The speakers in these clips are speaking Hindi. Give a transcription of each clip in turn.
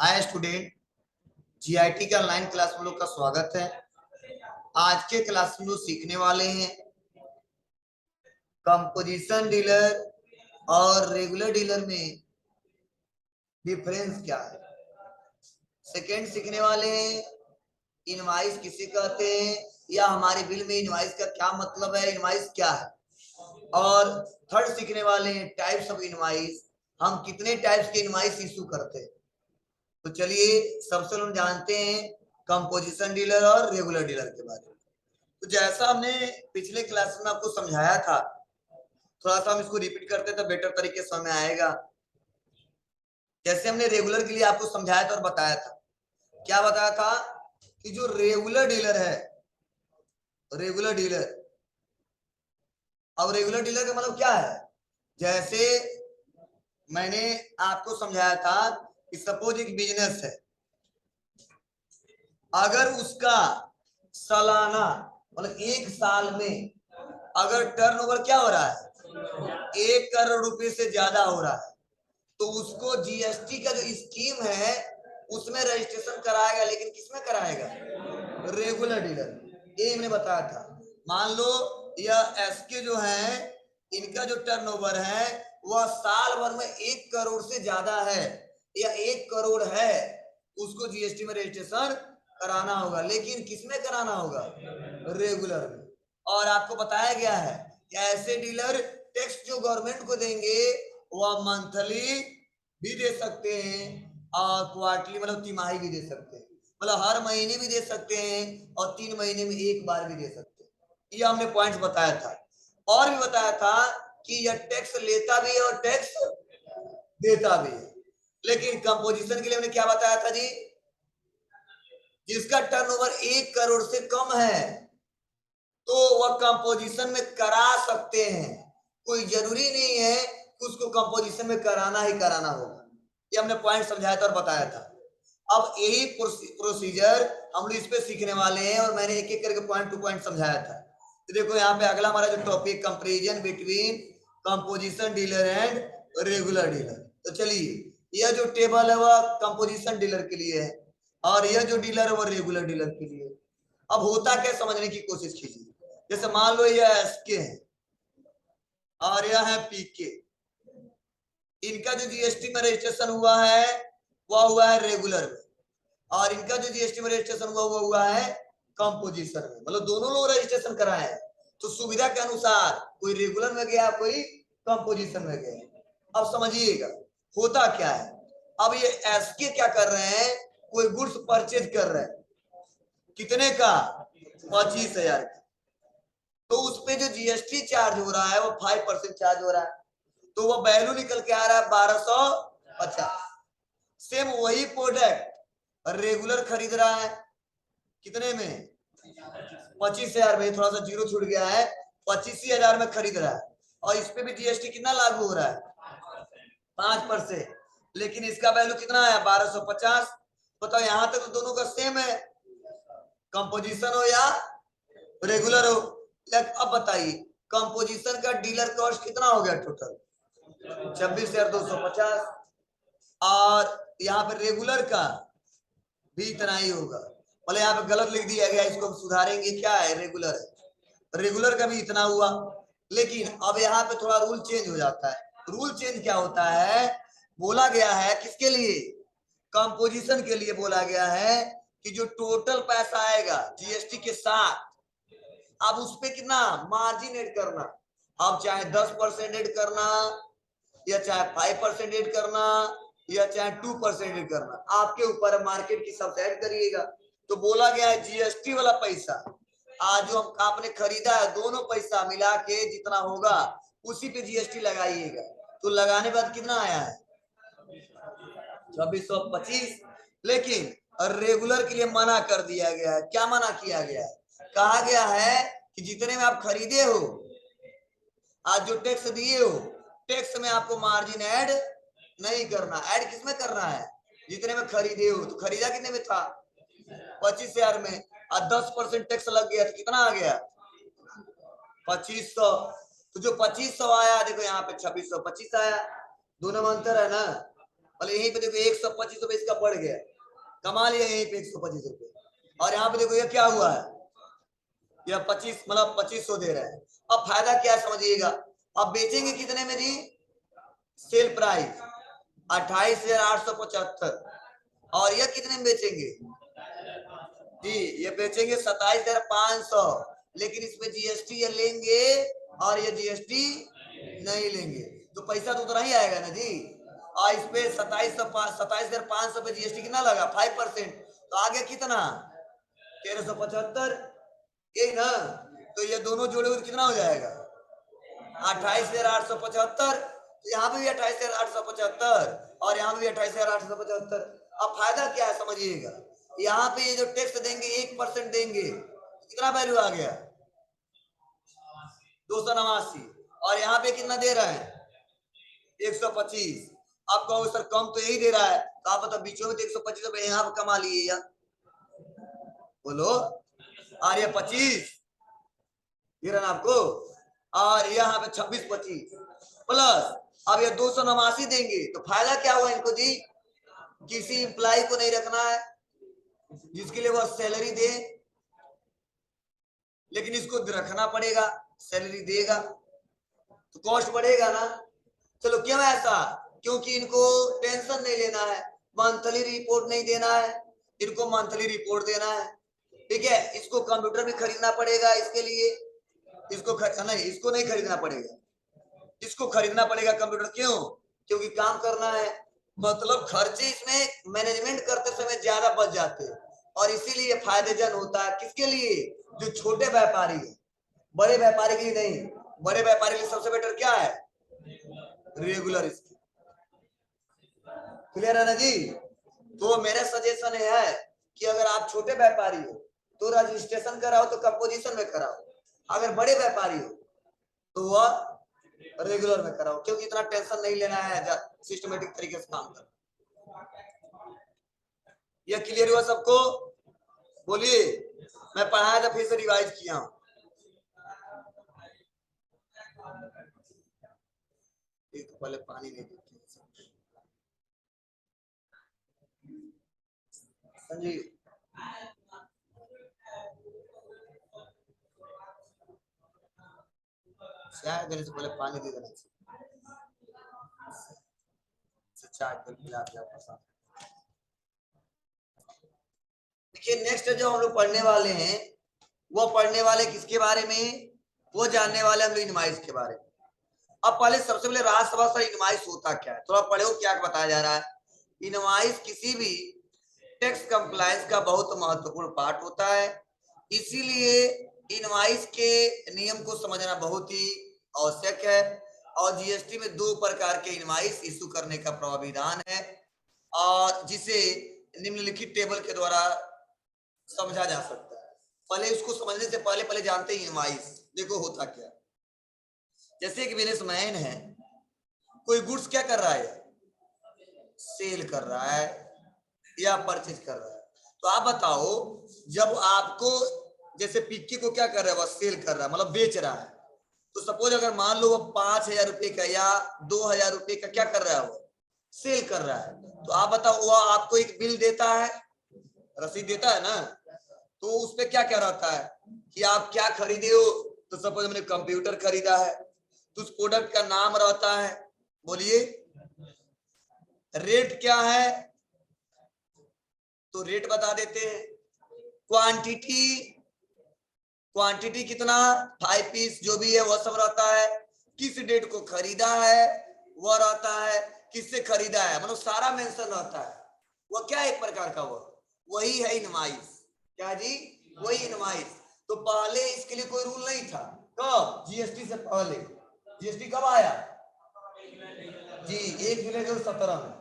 हाय स्टूडेंट, जीआईटी का ऑनलाइन क्लास में लोग का स्वागत है। आज के क्लास में लोग सीखने वाले हैं कंपोजिशन डीलर और रेगुलर डीलर में डिफरेंस क्या है। सेकेंड सीखने वाले हैं इनवाइस किसे कहते हैं या हमारे बिल में इनवाइस का क्या मतलब है, इनवाइस क्या है। और थर्ड सीखने वाले हैं टाइप्स ऑफ इनवाइस, हम कितने टाइप्स के इनवाइस इशू करते हैं। तो चलिए सबसे लोग जानते हैं कंपोजिशन डीलर और रेगुलर डीलर के बारे में। तो जैसा हमने पिछले क्लास में आपको समझाया था, थोड़ा सा हम इसको रिपीट करते तो बेटर तरीके से समझ आएगा। जैसे हमने रेगुलर के लिए आपको समझाया था और बताया था, क्या बताया था कि जो रेगुलर डीलर है, रेगुलर डीलर, अब रेगुलर डीलर का मतलब क्या है। जैसे मैंने आपको समझाया था कि सपोज एक बिजनेस है, अगर उसका सालाना मतलब एक साल में अगर टर्नओवर क्या हो रहा है, 1 करोड़ रुपए से ज्यादा हो रहा है, तो उसको जीएसटी का जो स्कीम है उसमें रजिस्ट्रेशन कराएगा। लेकिन किसमें कराएगा? Regular dealer. ये मैंने बताया था। मान लो यह एसके जो है, इनका जो टर्नओवर है वह साल भर में 1 करोड़ से ज्यादा है या 1 करोड़ है, उसको जीएसटी में रजिस्ट्रेशन कराना होगा। लेकिन किसमें कराना होगा? रेगुलर में। और आपको बताया गया है कि ऐसे डीलर टैक्स जो गवर्नमेंट को देंगे वह मंथली भी दे सकते हैं और क्वार्टरली मतलब तिमाही भी दे सकते हैं, मतलब हर महीने भी दे सकते हैं और 3 महीने में एक बार भी दे सकते हैं। ये हमने पॉइंट्स बताया था। और भी बताया था कि यह टैक्स लेता भी है और टैक्स देता भी है। लेकिन कंपोजिशन के लिए हमने क्या बताया था जी? जिसका टर्नओवर 1 करोड़ से कम है तो वह कंपोजिशन में करा सकते हैं। कोई जरूरी नहीं है कि उसको कंपोजिशन में कराना ही कराना होगा। ये हमने पॉइंट समझाया था और बताया था। अब यही प्रोसीजर हम लोग इस पे सीखने वाले हैं और मैंने एक एक करके पॉइंट टू पॉइंट समझाया था। तो देखो यहाँ पे अगला हमारा जो topic comparison between composition dealer and regular dealer. तो चलिए यह जो टेबल है वह कंपोजिशन डीलर के लिए है और यह जो डीलर है वह रेगुलर डीलर के लिए। अब होता क्या समझने की कोशिश कीजिए। जैसे मान लो यह एसके है और यह है पीके, इनका जो जीएसटी में रजिस्ट्रेशन हुआ है वह हुआ है रेगुलर में, और इनका जो जीएसटी में रजिस्ट्रेशन हुआ वो हुआ है कंपोजिशन में। मतलब दोनों लोग रजिस्ट्रेशन कराए हैं। तो सुविधा के अनुसार कोई रेगुलर में गया, कोई कंपोजिशन में गया। अब समझिएगा होता क्या है। अब ये एसके क्या कर रहे हैं, कोई गुड्स परचेज कर रहे हैं, कितने का? 25,000 का। तो उस पे जो जीएसटी चार्ज हो रहा है वो 5% चार्ज हो रहा है, तो वो वैल्यू निकल के आ रहा है 1250। सेम वही प्रोडक्ट रेगुलर खरीद रहा है कितने में? 25,000 में। थोड़ा सा जीरो छूट गया है, 25,000 में खरीद रहा है और इस पे भी जीएसटी कितना लागू हो रहा है? 5%। लेकिन इसका वैल्यू कितना है? 1250। बताओ यहाँ तक तो दोनों का सेम है, कंपोजिशन हो या रेगुलर हो। अब बताइए कंपोजिशन का डीलर कॉस्ट कितना हो गया टोटल? 26,250। और यहाँ पे रेगुलर का भी इतना ही होगा। मतलब यहाँ पे गलत लिख दिया गया, इसको हम सुधारेंगे। क्या है? रेगुलर है, रेगुलर का भी इतना हुआ। लेकिन अब यहाँ पे थोड़ा रूल चेंज हो जाता है। रूल चेंज क्या होता है? बोला गया है किसके लिए? कंपोजिशन के लिए बोला गया है कि जो टोटल पैसा आएगा जीएसटी के साथ, अब उस पे कितना मार्जिन ऐड करना। अब चाहे 10% ऐड करना या चाहे 5% ऐड करना या चाहे 2% ऐड करना, आपके ऊपर मार्केट की सब ऐड करिएगा। तो बोला गया है जीएसटी वाला पैसा आज जो आपने खरीदा है, दोनों पैसा मिला के जितना होगा उसी पे जीएसटी लगाइएगा। तो लगाने बाद कितना आया है? 2625। लेकिन रेगुलर के लिए मना कर दिया गया है। क्या मना किया गया है? कहा गया है कि जितने में आप खरीदे हो, आज जो टैक्स दिए हो, टैक्स में आपको मार्जिन ऐड नहीं करना। ऐड किसमें करना है? जितने में खरीदे हो। तो खरीदा कितने में था? 25,000 में, और 10% टैक्स लग गया तो कितना आ गया? 2500। तो जो 2500 आया, देखो यहाँ पे 2625 आया। दोनों में अंतर है ना। मतलब यहीं पे देखो 125 रुपए इसका बढ़ गया, कमा लिया यहीं पे 125 रुपए। और यहाँ पे देखो ये क्या हुआ है, ये 25 मतलब 2500 दे रहा है। अब फायदा क्या समझिएगा, अब बेचेंगे कितने में जी, सेल प्राइस 28,875, और ये कितने में बेचेंगे जी, ये बेचेंगे 27,500, लेकिन इसमें जीएसटी ये लेंगे और ये जीएसटी नहीं लेंगे, तो पैसा तो उतना ही आएगा ना जी। और इस पे 27,500 पे जीएसटी कितना लगा 5%, तो आगे कितना 1,375, यही ना। तो ये दोनों जोड़े हुए कितना हो जाएगा 28,875, तो यहाँ पे भी 28,875 और यहाँ पे भी 28,875। अब फायदा क्या है समझिएगा, यहाँ पे ये जो टैक्स देंगे 1% देंगे, कितना वैल्यू आ गया 289, और यहाँ पे कितना दे रहा है 125। आप कहो सर कम तो यही दे रहा है, तो आप बताओ बीचों में 125 रुपए यहाँ पे कमा लिए या बोलो, और ये 25 दे रहा ना आपको, और यहाँ पे 26-25 प्लस अब ये 289 देंगे, तो फायदा क्या हुआ इनको जी, किसी एम्प्लॉय को नहीं रखना है जिसके लिए वो सैलरी दे, लेकिन इसको रखना पड़ेगा, सैलरी देगा तो कॉस्ट बढ़ेगा ना। चलो क्यों ऐसा, क्योंकि इनको टेंशन नहीं लेना है, मंथली रिपोर्ट नहीं देना है, इनको मंथली रिपोर्ट देना है, ठीक है। इसको कंप्यूटर भी खरीदना पड़ेगा इसके लिए, इसको नहीं, इसको नहीं खरीदना पड़ेगा, इसको खरीदना पड़ेगा कंप्यूटर, क्यों, क्योंकि काम करना है, मतलब खर्चे इसमें मैनेजमेंट करते समय ज्यादा बच जाते हैं, और इसीलिए फायदेजन होता है किसके लिए, जो छोटे व्यापारी है, बड़े व्यापारी के लिए नहीं। बड़े व्यापारी के लिए सबसे बेटर क्या है, रेगुलर स्कीम, क्लियर है ना जी। तो मेरा सजेशन है कि अगर आप छोटे व्यापारी हो तो रजिस्ट्रेशन कराओ तो कंपोजिशन में कराओ, अगर बड़े व्यापारी हो तो वह रेगुलर में कराओ, क्योंकि इतना टेंशन नहीं लेना है, सिस्टमेटिक तरीके से काम करना। ये क्लियर हुआ सबको, बोलिए। मैं पढ़ाया था फिर से रिवाइज किया हूं, एक पहले पानी नहीं देते संजीव, चाय देने से पहले पानी दे देना चाहिए, चाय पिला दिया पसंद। देखिए नेक्स्ट जो हम लोग पढ़ने वाले हैं, वो पढ़ने वाले किसके बारे में, वो जानने वाले हम लोग इनवाइस के बारे में। अब पहले सबसे पहले राज्यसभा से इनवाइस होता क्या है, थोड़ा पढ़े हो क्या बताया जा रहा है। इनवाइस किसी भी टैक्स कंप्लायंस का बहुत महत्वपूर्ण पार्ट होता है, इसीलिए इनवाइस के नियम को समझना बहुत ही आवश्यक है। और जीएसटी में 2 प्रकार के इनवाइस इशू करने का प्रावधान है, और जिसे निम्नलिखित टेबल के द्वारा समझा जा सकता है। पहले इसको समझने से पहले पहले जानते हैं इनवाइस देखो होता क्या। जैसे कि बिजनेसमैन है, कोई गुड्स क्या कर रहा है, सेल कर रहा है या परचेज कर रहा है, तो आप बताओ जब आपको, जैसे पिक्की को क्या कर रहा है, वह सेल कर रहा है मतलब बेच रहा है, तो सपोज अगर मान लो वो 5,000 रुपए का या 2,000 रुपए का क्या कर रहा है, वो सेल कर रहा है, तो आप बताओ वह आपको एक बिल देता है, रसीद देता है ना, तो उस पे क्या क्या रहता है कि आप क्या खरीदे हो, तो सपोज हमने कंप्यूटर खरीदा है, तो उस प्रोडक्ट का नाम रहता है, बोलिए रेट क्या है, तो रेट बता देते हैं, क्वांटिटी, क्वांटिटी कितना 5 पीस जो भी है वह सब रहता है, किस डेट को खरीदा है वह रहता है, किससे खरीदा है मतलब सारा मेंशन रहता है। वह क्या एक प्रकार का वही है इनवाइस, क्या जी, वही इनवाइस। तो पहले इसके लिए कोई रूल नहीं था, कब, जीएसटी से पहले। जीएसटी कब आया जी, 1 जुलाई 2017 में,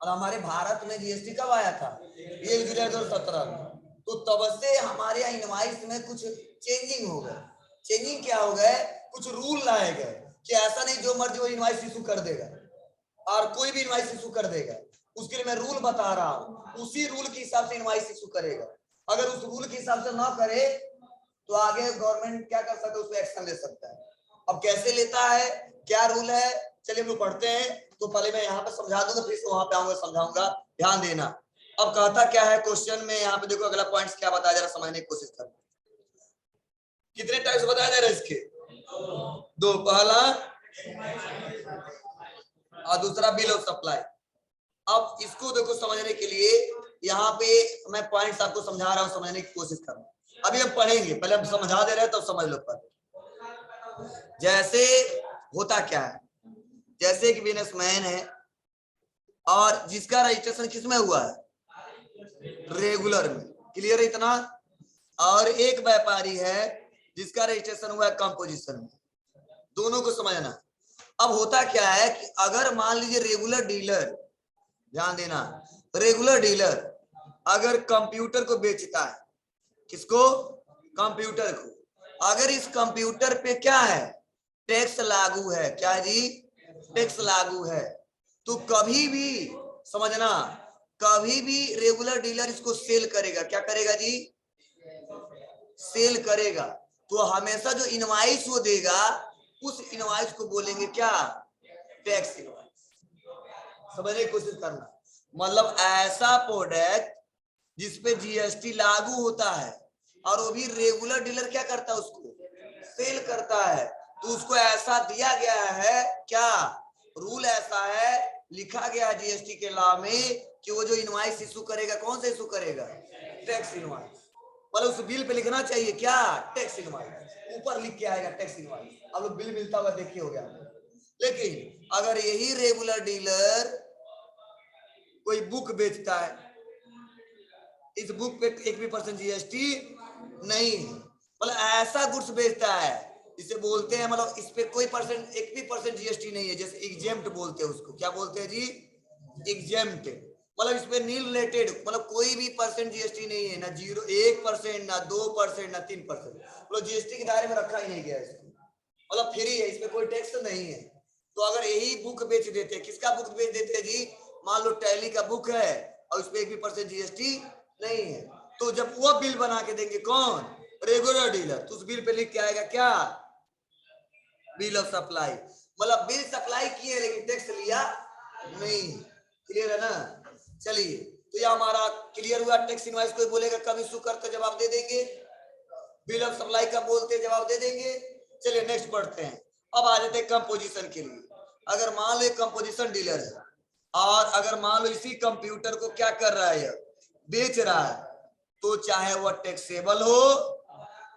और हमारे भारत में जीएसटी कब आया था 1 जुलाई 2017 में। तो तब से हमारे यहाँ इनवाइस में कुछ चेंजिंग हो गए। चेंजिंग क्या हो गए, कुछ रूल लाए गए कि ऐसा नहीं जो मर्जी वो इनवाइस इशू कर देगा, और कोई भी इनवाइस इशू कर देगा, उसके लिए मैं रूल बता रहा हूँ, उसी रूल के हिसाब से इनवाइस इशू करेगा। अगर उस रूल के हिसाब से ना करे तो आगे गवर्नमेंट क्या कर सकता है, उस पर एक्शन ले सकता है। अब कैसे लेता है, क्या रूल है, चलिए हम लोग पढ़ते हैं। तो पहले मैं यहाँ पे समझा दूंगा, फिर से वहां पे आऊंगा समझाऊंगा, ध्यान देना। अब कहता क्या है क्वेश्चन में, यहाँ पे देखो अगला पॉइंट क्या बताया जा रहा, समझने की कोशिश करना। कितने टाइप्स बताया जा रहा है इसके? दो, पहला और दूसरा बिल ऑफ सप्लाई। अब इसको देखो समझने के लिए यहाँ पे मैं पॉइंट्स आपको समझा रहा हूँ, समझने की कोशिश करना। अभी हम पढ़ेंगे, पहले हम समझा दे रहे हैं तो समझ लो। पर जैसे होता क्या है, जैसे कि बिजनेसमैन है और जिसका रजिस्ट्रेशन किसमें हुआ है? रेगुलर में। क्लियर है इतना? और एक व्यापारी है जिसका रजिस्ट्रेशन हुआ है कंपोजिशन में। दोनों को समझना। अब होता क्या है कि अगर मान लीजिए रेगुलर डीलर, ध्यान देना, रेगुलर डीलर अगर कंप्यूटर को बेचता है, किसको? कंप्यूटर को। अगर इस कंप्यूटर पे क्या है? टैक्स लागू है। क्या जी? टैक्स लागू है। तो कभी भी समझना, कभी भी रेगुलर डीलर इसको सेल करेगा। क्या करेगा जी? सेल करेगा। तो हमेशा जो इनवॉइस वो देगा, उस इनवॉइस को बोलेंगे क्या? Tax invoice. समझने की कोशिश करना। मतलब ऐसा प्रोडक्ट जिसपे जीएसटी लागू होता है और वो भी रेगुलर डीलर क्या करता है? उसको सेल करता है। तो उसको ऐसा दिया गया है, क्या रूल ऐसा है, लिखा गया है जीएसटी के लॉ में कि वो जो इनवॉइस इशू करेगा, कौन सा इशू करेगा? Tax invoice. मतलब उस बिल पे लिखना चाहिए क्या? Tax invoice. ऊपर लिख के आएगा टैक्स इनवॉइस। अब लोग बिल मिलता हुआ देखिए हो गया। लेकिन अगर यही रेगुलर डीलर कोई बुक बेचता है, इस बुक पे 1% जीएसटी नहीं है, मतलब ऐसा गुड्स बेचता है जिसे बोलते हैं, मतलब इस पे कोई परसेंट 1% जीएसटी नहीं है, जैसे एग्जेम्प्ट बोलते हैं उसको। क्या बोलते हैं जी? एग्जेम्प्ट। मतलब इस पे नील रिलेटेड, मतलब कोई भी परसेंट जीएसटी नहीं है, ना 1%, ना 2%, ना 3%, मतलब जीएसटी के दायरे में रखा ही नहीं गया इसको। मतलब फ्री है, इसमें कोई टैक्स नहीं है। तो अगर यही बुक बेच देते, किसका बुक बेच देते जी? मान लो टैली का बुक है और उस पर 1% जीएसटी नहीं है, तो जब वो बिल बना के देंगे कौन? रेगुलर डीलर, तो उस बिल पे लिख के आएगा क्या? Bill of supply. मतलब बिल सप्लाई किए लेकिन टैक्स लिया नहीं। क्लियर है ना? चलिए, तो ये हमारा क्लियर हुआ। टैक्स इनवॉइस कोई बोलेगा कब इशू करते, जवाब दे देंगे। बिल ऑफ सप्लाई कब बोलते, जवाब दे देंगे। चलिए नेक्स्ट पढ़ते हैं। अब आ जाते हैं कंपोजिशन के लिए। अगर मान लो कंपोजिशन डीलर है और अगर मान लो इसी कंप्यूटर को क्या कर रहा है, बेच रहा है, तो चाहे वह टैक्सेबल हो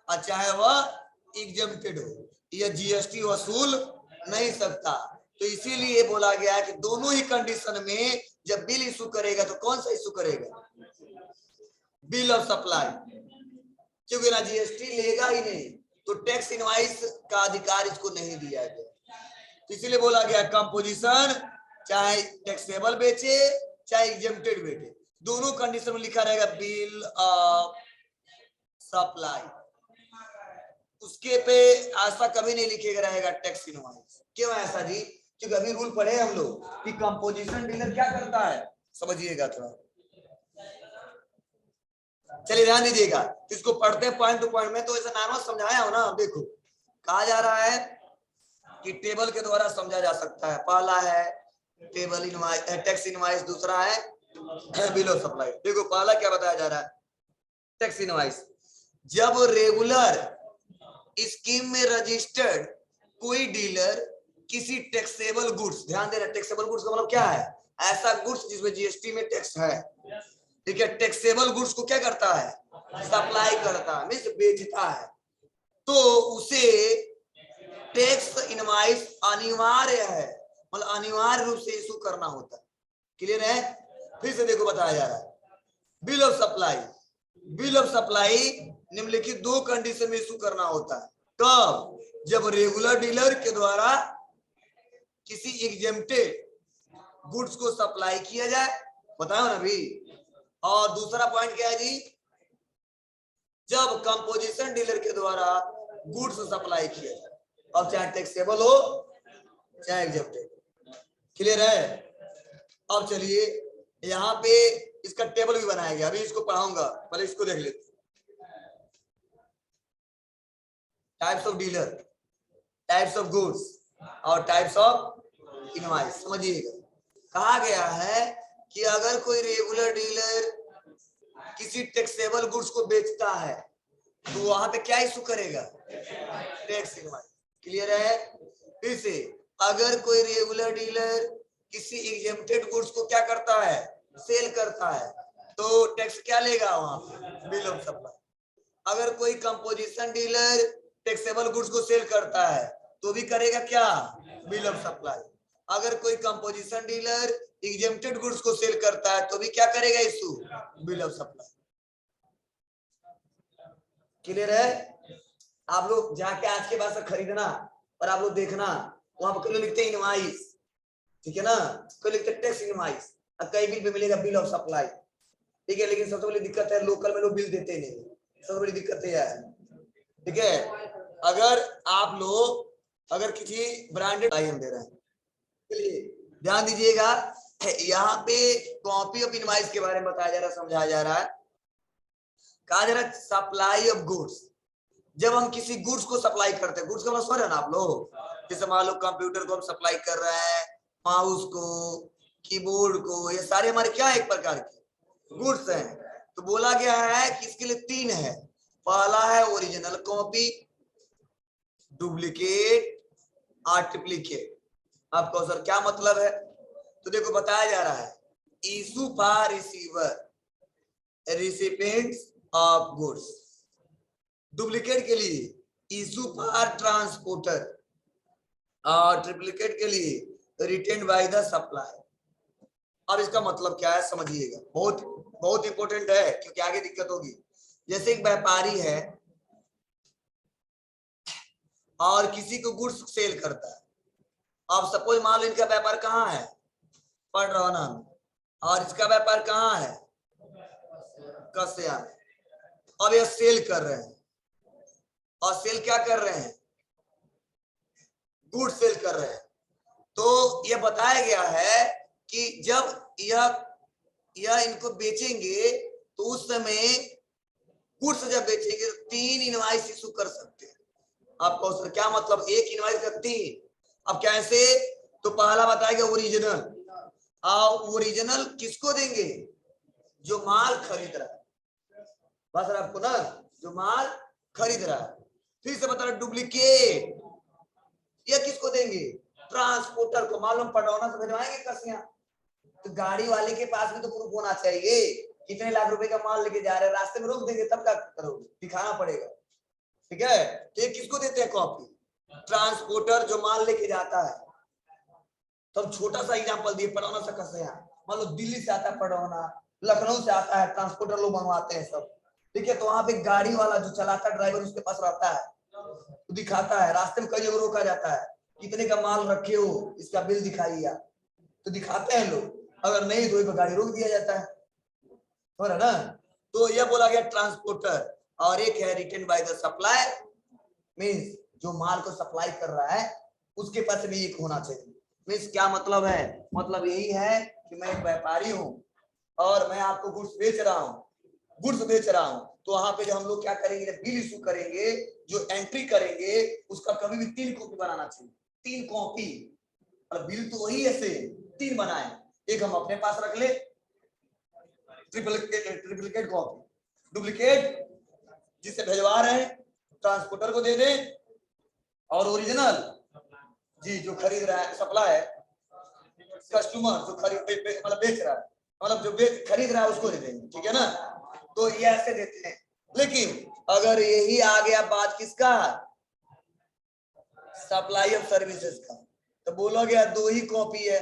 और चाहे वह एग्जेम्प्टेड हो, यह जीएसटी वसूल नहीं सकता। तो इसीलिए बोला गया है कि दोनों ही कंडीशन में जब बिल इशू करेगा तो कौन सा इशू करेगा? Bill of supply. क्योंकि ना जीएसटी लेगा ही नहीं, तो टैक्स इनवॉइस का अधिकार इसको नहीं दिया गया। तो इसीलिए बोला गया कंपोजिशन चाहे टैक्सेबल बेचे चाहे एग्जेम्प्टेड बेचे, दोनों कंडीशन में लिखा रहेगा बिल ऑफ सप्लाई। उसके पे ऐसा कभी नहीं लिखेगा रहेगा टैक्स इनवॉइस। क्यों ऐसा जी? क्योंकि अभी रूल पढ़े हम लोग कि कंपोजिशन डीलर क्या करता है, समझिएगा थोड़ा। चलिए ध्यान दीजिएगा, इसको पढ़ते हैं पॉइंट टू पॉइंट में। तो ऐसा नॉर्मल समझाया हो ना। देखो कहा जा रहा है कि टेबल के द्वारा समझा जा सकता है। पहला है टेबल इनवॉइस, टैक्स इनवॉइस। दूसरा है बिल ऑफ सप्लाई। देखो पहला क्या बताया जा रहा है, टैक्स इनवॉइस। जब रेगुलर स्कीम में रजिस्टर्ड कोई डीलर किसी टैक्सेबल गुड्स, ध्यान देना टैक्सेबल गुड्स का मतलब क्या है? ऐसा गुड्स जिसमें जीएसटी में टैक्स है, ठीक है। टैक्सेबल गुड्स को क्या करता है? सप्लाई करता है, मींस बेचता है। तो उसे टैक्स इनवॉइस अनिवार्य है, मतलब अनिवार्य रूप से इशू करना होता है। क्लियर है? फिर से देखो बताया जा रहा है bill of supply. Bill of supply निम्नलिखित दो कंडीशन में इशू करना होता है। कब? जब रेगुलर डीलर के द्वारा किसी एग्जेम्प्टेड गुड्स को सप्लाई किया जाए, बताओ ना अभी। और दूसरा पॉइंट क्या है जी? जब कंपोजिशन डीलर के द्वारा गुड्स सप्लाई किया जाए, अब चाहे टैक्सेबल हो चाहे एग्जेम्प्टेड। क्लियर है? अब चलिए यहाँ पे इसका टेबल भी बनाया गया, अभी इसको पढ़ाऊंगा, पहले इसको देख लेते। Types of dealer, types of goods और टाइप्स ऑफ इनवॉइस। समझिएगा, कहा गया है कि अगर कोई रेगुलर डीलर किसी टैक्सेबल गुड्स को बेचता है तो वहां पे क्या इशू करेगा? Tax invoice. क्लियर है? फिर से, अगर कोई रेगुलर डीलर किसी एग्जेम्प्टेड गुड्स को क्या करता है? सेल करता है, तो टैक्स क्या लेगा वहां पे? Bill of supply. अगर कोई कंपोजिशन डीलर टैक्सेबल गुड्स को सेल करता है तो भी करेगा क्या? Bill of supply. अगर कोई कंपोजिशन डीलर एग्जेम्प्टेड गुड्स को सेल करता है तो भी क्या करेगा? Issue bill of supply. Clear है? आप लोग जाके आज के बाद से खरीदना और आप लोग देखना, वहां पर कोई लिखते हैं इनवॉइस, ठीक है ना, कोई लिखते हैं टैक्स इनवॉइस, और कई बिल पे मिलेगा बिल ऑफ सप्लाई। ठीक है, लेकिन सबसे बड़ी दिक्कत है लोकल में लोग बिल देते नहीं, सबसे बड़ी दिक्कत है। ठीक है, अगर आप लोग अगर किसी ब्रांडेड आइटम दे रहे हैं, चलिए ध्यान दीजिएगा, यहाँ पे कॉपी ऑफ इनवॉइस के बारे में बताया जा रहा है, समझाया जा रहा है। कहा जा रहा है सप्लाई ऑफ गुड्स। जब हम किसी गुड्स को सप्लाई करते हैं, गुड्स का मतलब समझ रहे हैं ना आप लोग, जैसे मान लो कंप्यूटर को हम सप्लाई कर रहे हैं, माउस को, कीबोर्ड को, ये सारे हमारे क्या एक प्रकार के गुड्स हैं। तो बोला गया है कि इसके लिए 3 है। पहला है ओरिजिनल कॉपी, डुप्लीकेट और ट्रिप्लीकेट। आपको सर क्या मतलब है? तो देखो बताया जा रहा है, issue for receiver recipients of goods. Duplicate के लिए इशू फॉर ट्रांसपोर्टर और ट्रिप्लीकेट के लिए रिटेन बाय द सप्लाई। अब इसका मतलब क्या है समझिएगा, बहुत बहुत इंपॉर्टेंट है क्योंकि आगे दिक्कत होगी। जैसे एक व्यापारी है और किसी को गुड्स सेल करता है। अब सपोज मान लो इनका व्यापार कहाँ है? पडरौना में, और इसका व्यापार कहाँ है? कस्या में। अब ये सेल कर रहे हैं, और सेल क्या कर रहे हैं? गुड सेल कर रहे हैं। तो यह बताया गया है कि जब यह इनको बेचेंगे तो उस समय गुड्स जब बेचेंगे तो 3 इनवॉइस इशू कर सकते हैं। आपको सर क्या मतलब? एक इनवॉइस का 3। अब कैसे? तो पहला बताएगा ओरिजिनल, और ओरिजिनल किसको देंगे? जो माल खरीद रहा है, बस आपको ना, जो माल खरीद रहा है। फिर से बता रहा डुप्लीकेट, ये किसको देंगे? ट्रांसपोर्टर को। मालूम पडरौना से भिजवाएंगे कसिया, तो गाड़ी वाले के पास भी तो प्रूफ होना चाहिए, कितने लाख रुपए का माल लेके जा रहे हैं, रास्ते में रोक देंगे तब क्या करोगे? दिखाना पड़ेगा। ठीक है, तो ये किसको देते हैं कॉपी? ट्रांसपोर्टर जो माल लेके जाता है। तो छोटा सा एग्जांपल दिए, पडरौना से कसिया, मान लो दिल्ली से आता है पडरौना, लखनऊ से आता है, ट्रांसपोर्टर लोग मंगवाते हैं सब। ठीक है, तो वहां पे गाड़ी वाला जो चलाता है, ड्राइवर उसके पास रहता है, तो दिखाता है, रास्ते में कई जगह रोका जाता है, कितने का माल रखे हो, इसका बिल दिखाइए आप, तो दिखाते हैं लोग, अगर नहीं तो गाड़ी रोक दिया जाता है, हो रहा ना। तो यह बोला गया ट्रांसपोर्टर। और एक है written by the supply, means जो माल को सप्लाई कर रहा है उसके पास भी एक होना चाहिए। मींस क्या मतलब है? मतलब यही है कि मैं एक व्यापारी हूं और मैं आपको गुड्स बेच रहा हूं, तो वहां पे जो हम लोग क्या करेंगे, बिल इशू करेंगे, जो एंट्री करेंगे उसका कभी भी 3 कॉपी बनाना चाहिए। 3 कॉपी, और बिल तो वही है सेम, 3 बनाए, एक हम अपने पास रख ले, ट्रिप्लीकेट कॉपी, डुप्लीकेट जिसे भेजवा रहे हैं ट्रांसपोर्टर को दे दे, और ओरिजिनल जी जो खरीद रहा है, सप्लाई है कस्टमर जो खरीद मतलब बेच रहा है, मतलब जो खरीद रहा है उसको दे देंगे। ठीक है ना, तो ये ऐसे देते हैं। लेकिन अगर यही आ गया बात किसका? सप्लाई ऑफ सर्विसेज का, तो बोला गया 2 ही कॉपी है,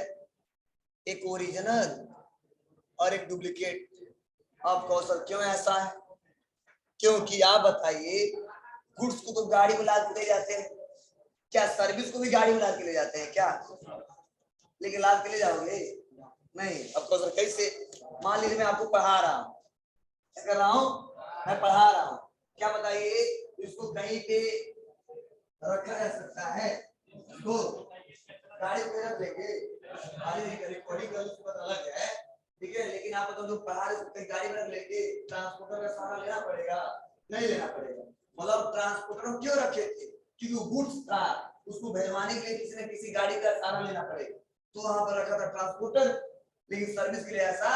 एक ओरिजिनल और एक डुप्लीकेट। आप कहो सर क्यों ऐसा है? क्योंकि आप बताइए, गुड्स को तो गाड़ी में लाद के ले जाते हैं, क्या सर्विस को भी गाड़ी में लाद के ले जाते हैं क्या? लेकिन लाद के ले जाओगे नहीं। अब कहो सर कैसे? मान लीजिए मैं आपको पढ़ा रहा हूँ, क्या कर रहा हूँ? मैं पढ़ा रहा हूँ, क्या बताइए, इसको कहीं पे रखा जा सकता है, तो गाड़ी में रख लेंगे, रिकॉर्डिंग का बात अलग है। ठीक है, लेकिन आप तो जो पढ़ा रहे हो गाड़ी में रख लेंगे, ट्रांसपोर्टर का सहारा लेना पड़ेगा? नहीं लेना पड़ेगा। मतलब ट्रांसपोर्टर क्यों रखे थे? क्योंकि गुड्स था, उसको भेजवाने के लिए किसी न किसी गाड़ी का सहारा लेना पड़ेगा। तो वहां पर रखा था ट्रांसपोर्टर, लेकिन सर्विस के लिए ऐसा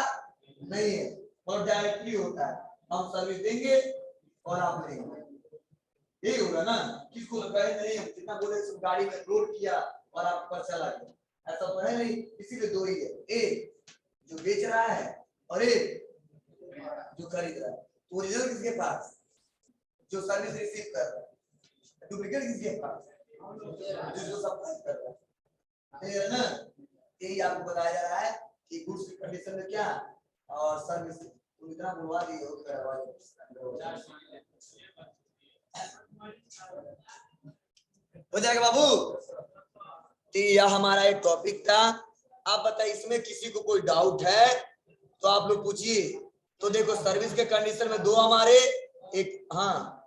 नहीं है, और डायरेक्टली होता है, हम सर्विस देंगे और आप लेंगे, यही होगा ना। किसको लगा है नहीं, जितना बोले गाड़ी में लोड किया और आप पर चला गया, ऐसा तो है नहीं। इसीलिए दो ही है, एक जो बेच रहा है और एक जो खरीद रहा है। तो ओरिजिनल किसके पास, जो सर्विस रिसीव कर रहा है, डुप्लीकेट किसके पास, जो सप्लाई कर रहा है, क्लियर है ना। यही आपको बताया जा रहा है कि गुड्स की कंडीशन में क्या और सर्विस, तुम इतना बुलवा दिए हो हो जाएगा बाबू। तो यह हमारा एक टॉपिक था। आप बताइए इसमें किसी को कोई डाउट है तो आप लोग पूछिए। तो देखो सर्विस के कंडीशन में दो हमारे, एक हाँ